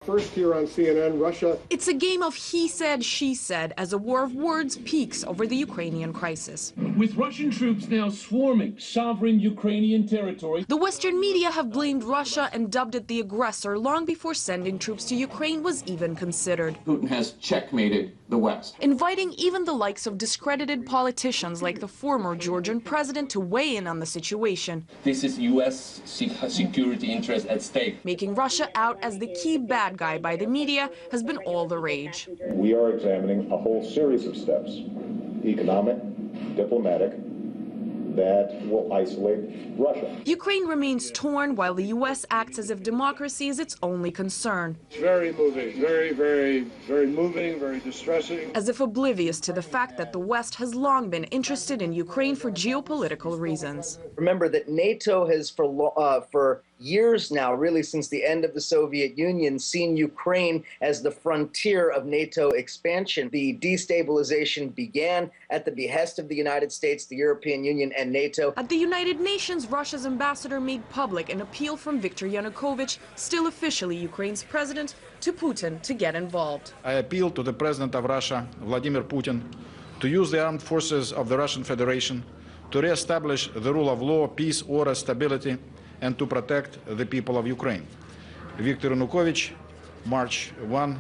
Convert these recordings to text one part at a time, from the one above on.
First here on CNN, Russia. It's a game of he said, she said as a war of words peaks over the Ukrainian crisis. With Russian troops now swarming sovereign Ukrainian territory, the Western media have blamed Russia and dubbed it the aggressor long before sending troops to Ukraine was even considered. Putin has checkmated the West, inviting even the likes of discredited politicians like the former Georgian president to weigh in on the situation. This is U.S. security interest at stake. Making Russia out as the key bad guy by the media has been all the rage. We are examining a whole series of steps, economic, diplomatic, that will isolate Russia. Ukraine remains torn while the U.S. acts as if democracy is its only concern. It's very moving, very moving, very distressing. As if oblivious to the fact that the West has long been interested in Ukraine for geopolitical reasons. Remember that NATO has for years now, really since the end of the Soviet Union, seen Ukraine as the frontier of NATO expansion. The destabilization began at the behest of the United States, the European Union, and NATO. At the United Nations, Russia's ambassador made public an appeal from Viktor Yanukovych, still officially Ukraine's president, to Putin to get involved. I appeal to the President of Russia, Vladimir Putin, to use the armed forces of the Russian Federation to re-establish the rule of law, peace, order, stability, and to protect the people of Ukraine. Viktor Yanukovych, March 1,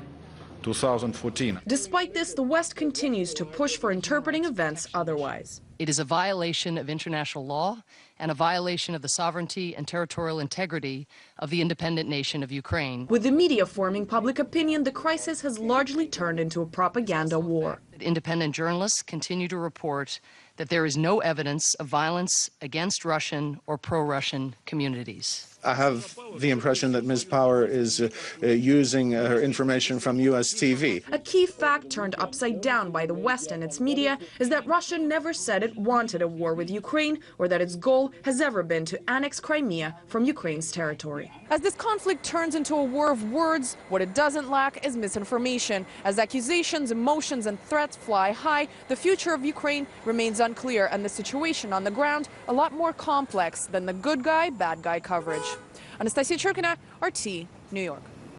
2014. Despite this, the West continues to push for interpreting events otherwise. It is a violation of international law and a violation of the sovereignty and territorial integrity of the independent nation of Ukraine. With the media forming public opinion, the crisis has largely turned into a propaganda war. Independent journalists continue to report that there is no evidence of violence against Russian or pro-Russian communities. I have the impression that Ms. Power is using her information from US TV. A key fact turned upside down by the West and its media is that Russia never said it wanted a war with Ukraine or that its goal has ever been to annex Crimea from Ukraine's territory. As this conflict turns into a war of words, what it doesn't lack is misinformation. As accusations, emotions, and threats fly high, the future of Ukraine remains unclear and the situation on the ground a lot more complex than the good guy, bad guy coverage. Anastasia Churkina, RT, New York.